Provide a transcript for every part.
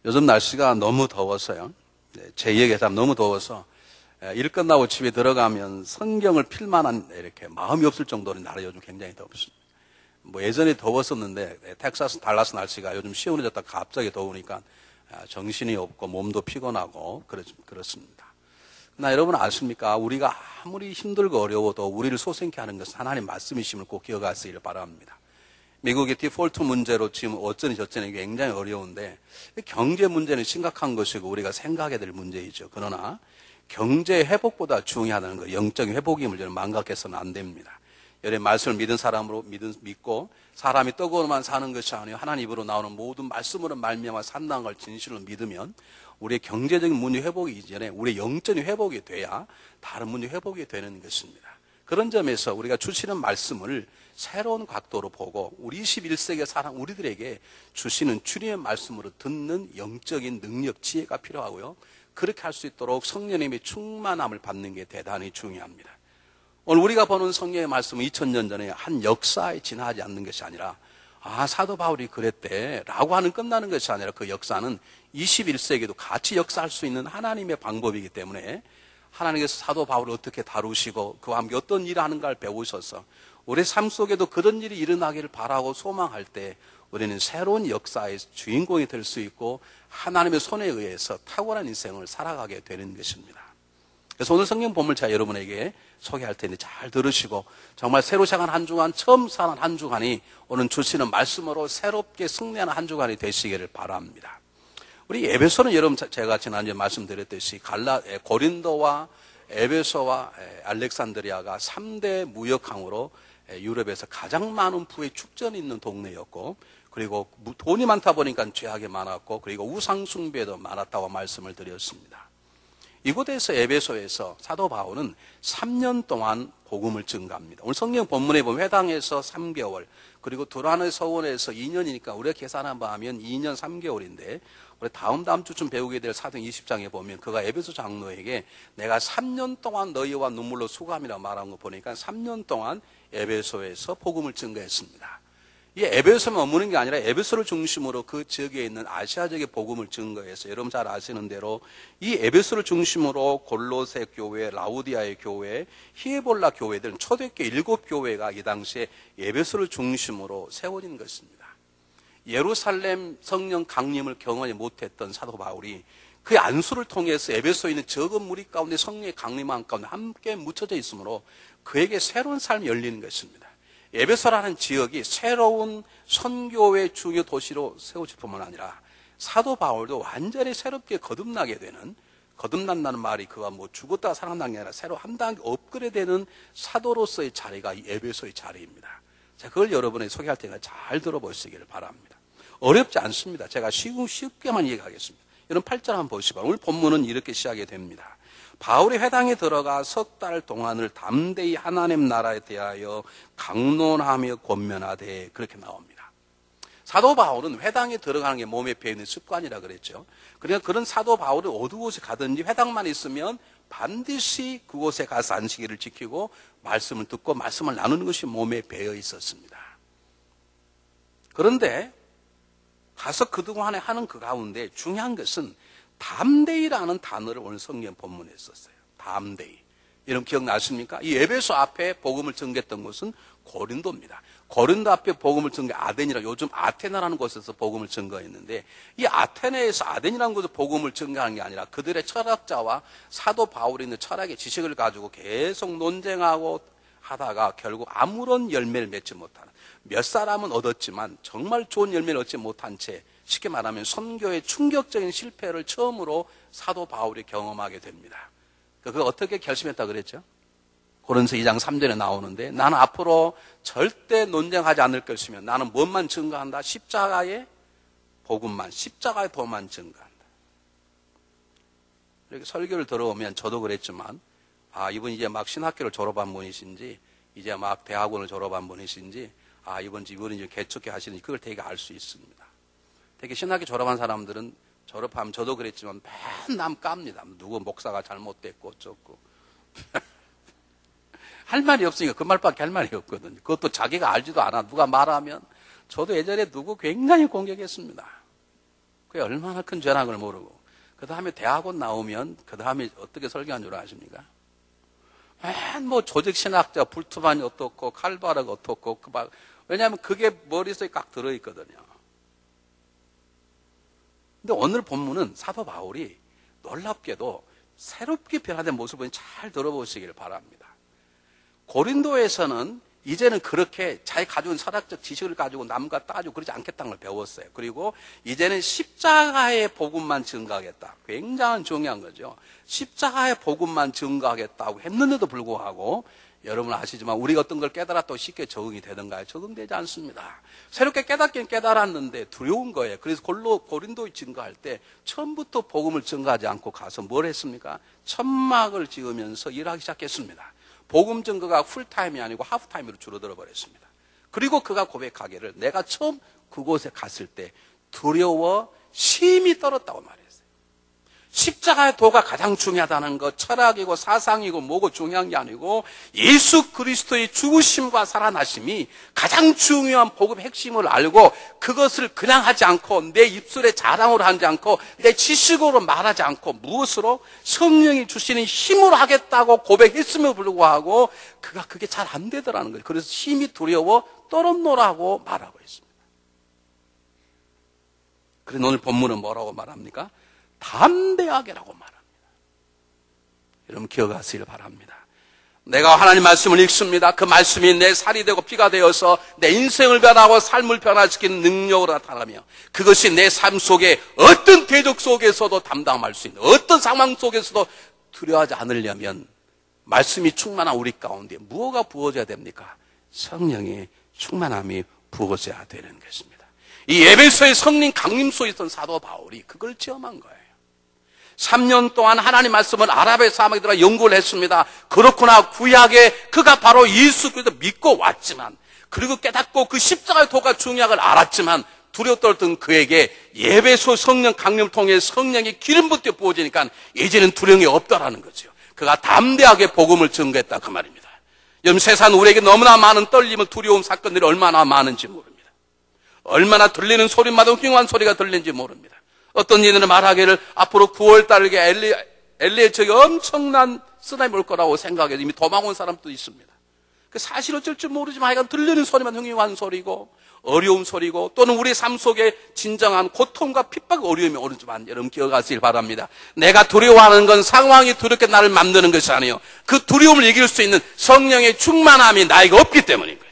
요즘 날씨가 너무 더워서요. 제 얘기가 참 너무 더워서 일 끝나고 집에 들어가면 성경을 필만한 이렇게 마음이 없을 정도로 날이 요즘 굉장히 덥습니다. 뭐 예전에 더웠었는데 텍사스, 달라스 날씨가 요즘 시원해졌다 갑자기 더우니까 정신이 없고 몸도 피곤하고 그렇습니다. 그러나 여러분 아십니까? 우리가 아무리 힘들고 어려워도 우리를 소생케 하는 것은 하나님 말씀이심을 꼭 기억하시기를 바랍니다. 미국의 디폴트 문제로 지금 어쩌니 저쩌니 굉장히 어려운데 경제 문제는 심각한 것이고 우리가 생각해야 될 문제이죠. 그러나 경제 회복보다 중요하다는 거, 영적인 회복임을 저는 망각해서는 안 됩니다. 여러분 말씀을 믿은 사람으로 믿고 사람이 떡으로만 사는 것이 아니요 하나님 입으로 나오는 모든 말씀으로 말미암아 산다는 걸 진실로 믿으면 우리의 경제적인 문제 회복이 이전에 우리의 영적인 회복이 돼야 다른 문제 회복이 되는 것입니다. 그런 점에서 우리가 주시는 말씀을 새로운 각도로 보고 우리 21세기의 사람 우리들에게 주시는 주님의 말씀으로 듣는 영적인 능력, 지혜가 필요하고요. 그렇게 할 수 있도록 성령님의 충만함을 받는 게 대단히 중요합니다. 오늘 우리가 보는 성령의 말씀은 2000년 전에 한 역사에 지나지 않는 것이 아니라 사도 바울이 그랬대 라고 하는 끝나는 것이 아니라 그 역사는 21세기에도 같이 역사할 수 있는 하나님의 방법이기 때문에 하나님께서 사도 바울을 어떻게 다루시고 그와 함께 어떤 일을 하는가를 배우셔서 우리 삶 속에도 그런 일이 일어나기를 바라고 소망할 때 우리는 새로운 역사의 주인공이 될 수 있고 하나님의 손에 의해서 탁월한 인생을 살아가게 되는 것입니다. 그래서 오늘 성경 본문을 제가 여러분에게 소개할 텐데 잘 들으시고 정말 새로 시작한 한 주간, 처음 사는 한 주간이 오늘 주시는 말씀으로 새롭게 승리하는 한 주간이 되시기를 바랍니다. 우리 에베소는 여러분 제가 지난주에 말씀드렸듯이 고린도와 에베소와 알렉산드리아가 3대 무역항으로 유럽에서 가장 많은 부의 축전이 있는 동네였고 그리고 돈이 많다 보니까 죄악이 많았고 그리고 우상숭배도 많았다고 말씀을 드렸습니다. 이곳에서 에베소에서 사도 바울은 3년 동안 복음을 증거합니다. 오늘 성경 본문에 보면 회당에서 3개월 그리고 두란의 서원에서 2년이니까 우리가 계산한 바 하면 2년 3개월인데 우리 다음 주쯤 배우게 될 사도행 20장에 보면 그가 에베소 장로에게 내가 3년 동안 너희와 눈물로 수고함이라고 말한 거 보니까 3년 동안 에베소에서 복음을 증거했습니다. 이 에베소만 머무는 게 아니라 에베소를 중심으로 그 지역에 있는 아시아 지역의 복음을 증거해서 여러분 잘 아시는 대로 이 에베소를 중심으로 골로새 교회, 라우디아의 교회, 히에볼라 교회들 초대교회 7교회가 이 당시에 에베소를 중심으로 세워진 것입니다. 예루살렘 성령 강림을 경험하지 못했던 사도 바울이 그 안수를 통해서 에베소에 있는 적은 무리 가운데 성령의 강림한 가운데 함께 묻혀져 있으므로 그에게 새로운 삶이 열리는 것입니다. 에베소라는 지역이 새로운 선교의 중요 도시로 세워질 뿐만 아니라 사도 바울도 완전히 새롭게 거듭나게 되는, 거듭난다는 말이 그가 뭐 죽었다가 살아난 게 아니라 새로 한 단계 업그레이드되는 사도로서의 자리가 이 에베소의 자리입니다. 자, 그걸 여러분에게 소개할 테니까 잘 들어보시기를 바랍니다. 어렵지 않습니다. 제가 쉽게만 얘기하겠습니다. 여러분 8절 한번 보시고 오늘 본문은 이렇게 시작이 됩니다. 바울이 회당에 들어가 석 달 동안을 담대히 하나님 나라에 대하여 강론하며 권면하되 그렇게 나옵니다. 사도 바울은 회당에 들어가는 게 몸에 배이는 습관이라 그랬죠. 그러니까 그런 사도 바울이 어느 곳에 가든지 회당만 있으면 반드시 그곳에 가서 안식일을 지키고 말씀을 듣고 말씀을 나누는 것이 몸에 배어 있었습니다. 그런데 가서 그동안에 하는 그 가운데 중요한 것은 담대히라는 단어를 오늘 성경 본문에 썼어요. 담대히. 여러분 기억나십니까? 이 에베소 앞에 복음을 전개했던 곳은 고린도입니다. 고린도 앞에 복음을 전개 아덴이라 요즘 아테나라는 곳에서 복음을 전거했는데 이 아테네에서 아덴이라는 곳에서 복음을 전개하는 게 아니라 그들의 철학자와 사도 바울이 있는 철학의 지식을 가지고 계속 논쟁하고 하다가 결국 아무런 열매를 맺지 못하는 몇 사람은 얻었지만 정말 좋은 열매를 얻지 못한 채 쉽게 말하면 선교의 충격적인 실패를 처음으로 사도 바울이 경험하게 됩니다. 그거 어떻게 결심했다 그랬죠? 고린도서 2장 3절에 나오는데 나는 앞으로 절대 논쟁하지 않을 것이며 나는 무엇만 증거한다? 십자가의 복음만, 십자가의 도만 증거한다. 이렇게 설교를 들어오면 저도 그랬지만 이분 이제 막 신학교를 졸업한 분이신지 이제 막 대학원을 졸업한 분이신지 이분이 이제 개척해 하시는지 그걸 되게 알 수 있습니다. 되게 신학교 졸업한 사람들은 졸업하면 저도 그랬지만 맨날 남 깝니다. 누구 목사가 잘못됐고 어쩌고 할 말이 없으니까 그 말밖에 할 말이 없거든요. 그것도 자기가 알지도 않아. 누가 말하면 저도 예전에 누구 굉장히 공격했습니다. 그게 얼마나 큰 죄라는 걸 모르고, 그 다음에 대학원 나오면, 그 다음에 어떻게 설교한 줄 아십니까? 뭐 조직신학자, 불투만이 어떻고, 칼바르가 어떻고, 왜냐하면 그게 머릿속에 꽉 들어있거든요. 근데 오늘 본문은 사도 바울이 놀랍게도 새롭게 변화된 모습을 잘 들어보시길 바랍니다. 고린도에서는 이제는 그렇게 자기 가지고 있는 철학적 지식을 가지고 남과 따지고 그러지 않겠다는 걸 배웠어요. 그리고 이제는 십자가의 복음만 증거하겠다. 굉장히 중요한 거죠. 십자가의 복음만 증거하겠다고 했는데도 불구하고 여러분 아시지만 우리가 어떤 걸 깨달았다고 쉽게 적응이 되던가요? 적응되지 않습니다. 새롭게 깨닫긴 깨달았는데 두려운 거예요. 그래서 고린도에 증거할 때 처음부터 복음을 증거하지 않고 가서 뭘 했습니까? 천막을 지으면서 일하기 시작했습니다. 복음 증거가 풀타임이 아니고 하프타임으로 줄어들어 버렸습니다. 그리고 그가 고백하기를 내가 처음 그곳에 갔을 때 두려워 심히 떨었다고 말했어요. 십자가의 도가 가장 중요하다는 것, 철학이고 사상이고 뭐고 중요한 게 아니고 예수 그리스도의 죽으심과 살아나심이 가장 중요한 복음의 핵심을 알고 그것을 그냥 하지 않고 내 입술의 자랑으로 하지 않고 내 지식으로 말하지 않고 무엇으로? 성령이 주시는 힘으로 하겠다고 고백했음에도 불구하고 그가 그게 잘 안 되더라는 거예요. 그래서 심히 두려워 떨었노라고 말하고 있습니다. 그래서 오늘 본문은 뭐라고 말합니까? 담대하게라고 말합니다. 여러분 기억하시길 바랍니다. 내가 하나님 말씀을 읽습니다. 그 말씀이 내 살이 되고 피가 되어서 내 인생을 변화하고 삶을 변화시키는 능력으로 나타나며 그것이 내 삶 속에 어떤 대적 속에서도 담당할 수 있는 어떤 상황 속에서도 두려워하지 않으려면 말씀이 충만한 우리 가운데 무엇가 부어져야 됩니까? 성령의 충만함이 부어져야 되는 것입니다. 이 에베소의 성령 강림 속에 있던 사도 바울이 그걸 체험한 거예요. 3년 동안 하나님 말씀을 아랍의 사막에 들어가 연구를 했습니다. 그렇구나, 구약에 그가 바로 예수 그리스도 믿고 왔지만, 그리고 깨닫고 그 십자가의 도가 중요한 걸 알았지만 두려워 떨던 그에게 에베소 성령 강림을 통해 성령의 기름 붓게 부어지니까 이제는 두려움이 없다라는 거죠. 그가 담대하게 복음을 증거했다 그 말입니다. 여러분 세상 우리에게 너무나 많은 떨림을 두려움 사건들이 얼마나 많은지 모릅니다. 얼마나 들리는 소리마다 흉한 소리가 들리는지 모릅니다. 어떤 이들은 말하기를 앞으로 9월 달에 LA 쪽에 엄청난 쓰나미 올 거라고 생각해서 이미 도망 온 사람도 있습니다. 사실 어쩔 줄 모르지만 하여간 들리는 소리만 흉흉한 소리고 어려운 소리고 또는 우리 삶 속에 진정한 고통과 핍박 어려움이 오르지만 여러분 기억하시길 바랍니다. 내가 두려워하는 건 상황이 두렵게 나를 만드는 것이 아니에요. 그 두려움을 이길 수 있는 성령의 충만함이 나에게 없기 때문인 거예요.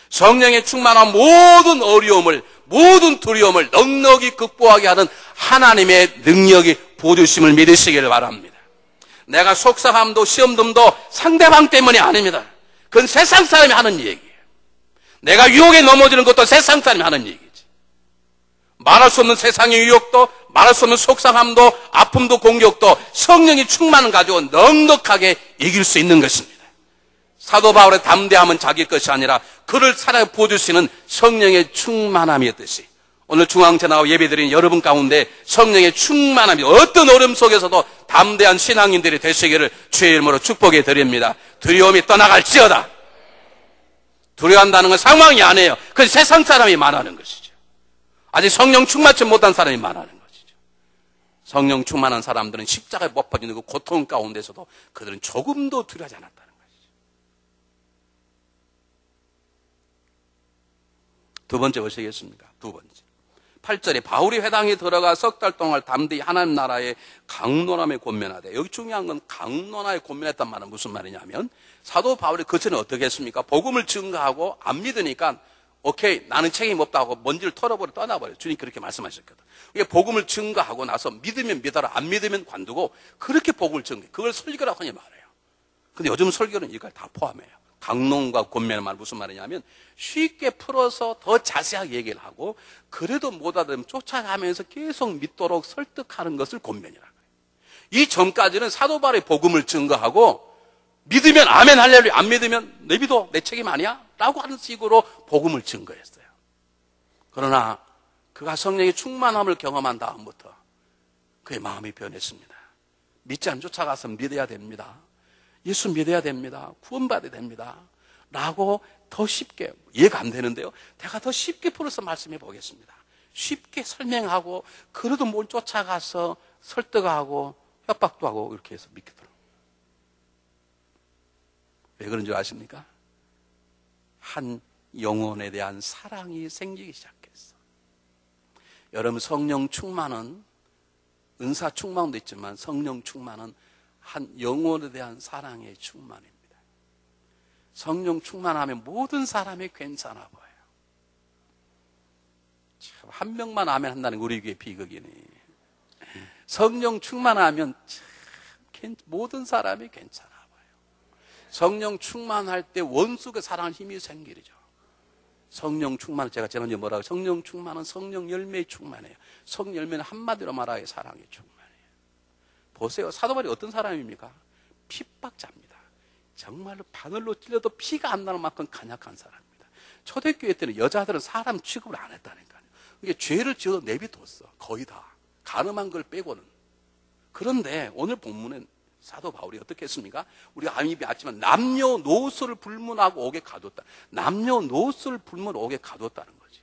성령의 충만한 모든 어려움을 모든 두려움을 넉넉히 극복하게 하는 하나님의 능력이 부어주심을 믿으시기를 바랍니다. 내가 속상함도 시험됨도 상대방 때문이 아닙니다. 그건 세상 사람이 하는 얘기예요. 내가 유혹에 넘어지는 것도 세상 사람이 하는 얘기지. 말할 수 없는 세상의 유혹도 말할 수 없는 속상함도 아픔도 공격도 성령이 충만을 가지고 넉넉하게 이길 수 있는 것입니다. 사도 바울의 담대함은 자기 것이 아니라 그를 살아 부어주시는 성령의 충만함이었듯이 오늘 중앙제나와 예배드린 여러분 가운데 성령의 충만함이 어떤 어려움 속에서도 담대한 신앙인들이 되시기를 주의 이름으로 축복해 드립니다. 두려움이 떠나갈지어다. 두려워한다는 건 상황이 아니에요. 그건 세상 사람이 말하는 것이죠. 아직 성령 충만치 못한 사람이 말하는 것이죠. 성령 충만한 사람들은 십자가에 못 박히는 그 고통 가운데서도 그들은 조금도 두려워하지 않았다. 두 번째 보시겠습니까? 두 번째. 8절에 바울이 회당에 들어가 석 달 동안 담대히 하나님 나라의 강론함에 권면하되, 여기 중요한 건 강론함에 권면했단 말은 무슨 말이냐면 사도 바울이 그 전에 어떻게 했습니까? 복음을 증거하고 안 믿으니까 오케이 나는 책임 없다고 먼지를 털어버려 떠나버려요. 주님 그렇게 말씀하셨거든. 이게 복음을 증거하고 나서 믿으면 믿어라 안 믿으면 관두고 그렇게 복음을 증거해. 그걸 설교라고 하니 말해요. 근데 요즘 설교는 이걸 다 포함해요. 강론과 권면의 말 무슨 말이냐면 쉽게 풀어서 더 자세하게 얘기를 하고 그래도 못 알아들으면 쫓아가면서 계속 믿도록 설득하는 것을 권면이라고 해요. 이 전까지는 사도 바울의 복음을 증거하고 믿으면 아멘 할렐루야 안 믿으면 내 믿어 내 책임 아니야? 라고 하는 식으로 복음을 증거했어요. 그러나 그가 성령의 충만함을 경험한 다음부터 그의 마음이 변했습니다. 믿지 않고 쫓아가서 믿어야 됩니다. 예수 믿어야 됩니다. 구원받아야 됩니다. 라고 더 쉽게, 이해가 안 되는데요. 내가 더 쉽게 풀어서 말씀해 보겠습니다. 쉽게 설명하고, 그래도 뭘 쫓아가서 설득하고, 협박도 하고, 이렇게 해서 믿겠더라고요. 왜 그런 줄 아십니까? 한 영혼에 대한 사랑이 생기기 시작했어. 여러분, 성령 충만은, 은사 충만도 있지만 성령 충만은 한 영혼에 대한 사랑의 충만입니다. 성령 충만하면 모든 사람이 괜찮아 보여요. 참, 한 명만 아멘 한다는 우리 교회 비극이네. 성령 충만하면 참 모든 사람이 괜찮아 보여요. 성령 충만할 때 원수가 사랑할 힘이 생기죠. 성령 충만은 제가 지난주에 뭐라고, 성령 충만은 성령 열매에 충만해요. 성령 열매는 한마디로 말하기에 사랑에 충만해요. 보세요. 사도 바울이 어떤 사람입니까? 핍박자입니다. 정말로 바늘로 찔려도 피가 안 나는 만큼 간약한 사람입니다. 초대교회 때는 여자들은 사람 취급을 안 했다니까요. 이게 죄를 지어도 내비뒀어. 거의 다. 가늠한 걸 빼고는. 그런데 오늘 본문은 사도 바울이 어떻게 했습니까? 우리가 이미 봤지만 남녀노소를 불문하고 옥에 가뒀다. 남녀노소를 불문하고 옥에 가뒀다는 거죠.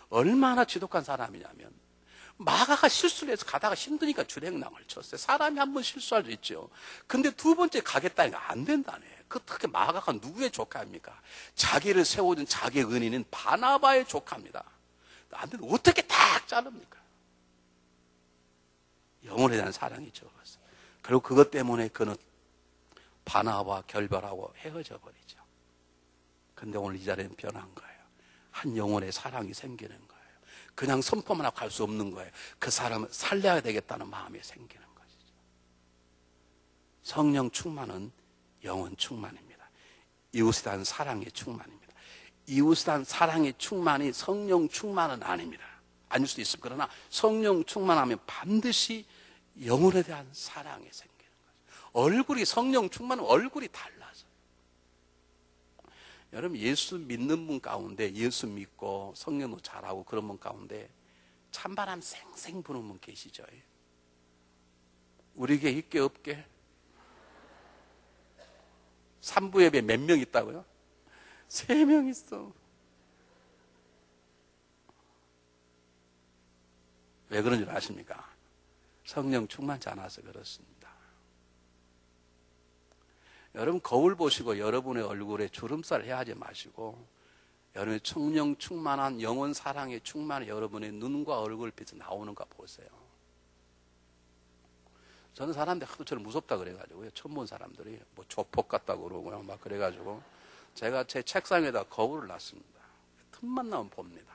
얼마나 지독한 사람이냐면 마가가 실수를 해서 가다가 힘드니까 주랭랑을 쳤어요. 사람이 한 번 실수할 수 있죠. 근데 두 번째 가겠다니까 안 된다네. 그렇게 마가가 누구의 조카입니까? 자기를 세워준 자기의 은인인 바나바의 조카입니다. 안 되는데 어떻게 딱 자릅니까? 영혼에 대한 사랑이 적었어요. 그리고 그것 때문에 그는 바나바와 결별하고 헤어져 버리죠. 근데 오늘 이 자리는 변한 거예요. 한 영혼의 사랑이 생기는 거예요. 그냥 선포만 하고 갈 수 없는 거예요. 그 사람을 살려야 되겠다는 마음이 생기는 것이죠. 성령 충만은 영혼 충만입니다. 이웃에 대한 사랑의 충만입니다. 이웃에 대한 사랑의 충만이 성령 충만은 아닙니다. 아닐 수도 있습니다. 그러나 성령 충만하면 반드시 영혼에 대한 사랑이 생기는 거죠. 얼굴이, 성령 충만은 얼굴이 달라져요. 여러분, 예수 믿는 분 가운데, 예수 믿고 성령도 잘하고 그런 분 가운데 찬바람 쌩쌩 부는 분 계시죠? 우리 교회 있게 없게? 3부 예배 몇 명 있다고요? 3명 있어. 왜 그런 줄 아십니까? 성령 충만치 않아서 그렇습니다. 여러분, 거울 보시고 여러분의 얼굴에 주름살 해하지 마시고 여러분의 성령 충만한 영혼 사랑에 충만한 여러분의 눈과 얼굴빛이 나오는가 보세요. 저는 사람들이 하도 저를 무섭다 그래가지고요. 처음 본 사람들이 뭐 조폭 같다고 그러고요. 막 그래가지고 제가 제 책상에다 거울을 놨습니다. 틈만 나면 봅니다.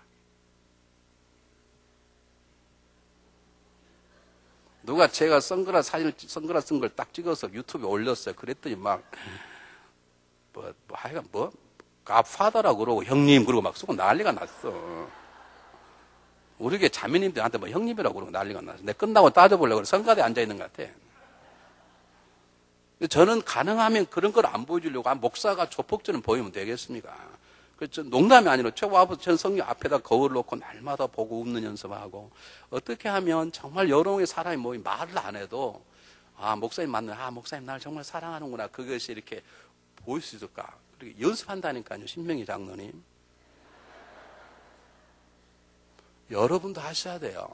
누가 제가 선글라스 쓴 걸 딱 찍어서 유튜브에 올렸어요. 그랬더니 하여간 갓파더라고 그러고 형님 그러고 막 쓰고 난리가 났어. 우리 교회 자매님들한테 뭐 형님이라고 그러고 난리가 났어. 내가 끝나고 따져보려고 성가대에 앉아있는 것 같아. 저는 가능하면 그런 걸 안 보여주려고, 목사가 조폭전을 보이면 되겠습니까? 그렇죠. 농담이 아니라 최고아버지 전 성령 앞에다 거울 놓고 날마다 보고 웃는 연습하고, 어떻게 하면 정말 여러 사람이 모이 말을 안 해도 목사님 맞네, 목사님 나를 정말 사랑하는구나, 그것이 이렇게 보일 수 있을까? 그렇게 연습한다니까요. 신명희 장로님, 여러분도 하셔야 돼요.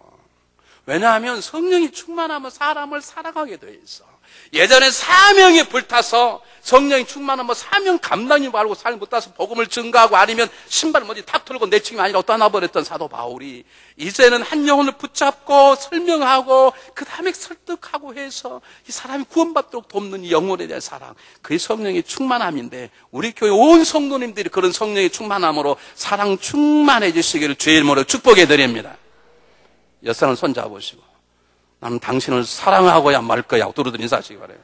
왜냐하면 성령이 충만하면 사람을 사랑하게 돼 있어. 예전에 사명에 불타서 성령이 충만하면 사명 감당이 말고 삶을 못 타서 복음을 증거하고 아니면 신발을 먼저 탁 털고 내치기 아니라 떠나버렸던 사도 바울이 이제는 한 영혼을 붙잡고 설명하고 그 다음에 설득하고 해서 이 사람이 구원받도록 돕는 이 영혼에 대한 사랑, 그게 성령의 충만함인데 우리 교회 온 성도님들이 그런 성령의 충만함으로 사랑 충만해 주시기를 주의 이름으로 축복해 드립니다. 여사는 손 잡으시고 나는 당신을 사랑하고야 말 거야 두루두루 인사하시기 바래요.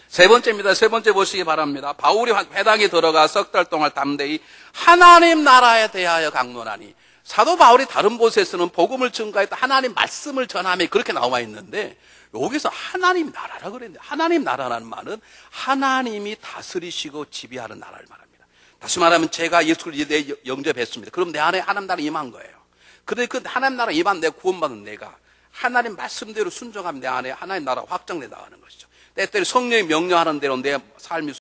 세 번째입니다. 세 번째 보시기 바랍니다. 바울이 회당에 들어가 석 달 동안 담대히 하나님 나라에 대하여 강론하니, 사도 바울이 다른 곳에서는 복음을 증거했다 하나님 말씀을 전하며 그렇게 나와 있는데 여기서 하나님 나라라 그랬는데, 하나님 나라라는 말은 하나님이 다스리시고 지배하는 나라를 말합니다. 다시 말하면 제가 예수를 영접했습니다. 그럼 내 안에 하나님 나라 임한 거예요. 그런데 그 하나님 나라 임한 내가 구원받은 내가 하나님 말씀대로 순종하면 내 안에 하나님 나라가 확장돼 나가는 것이죠. 때때로 성령이 명령하는 대로 내 삶이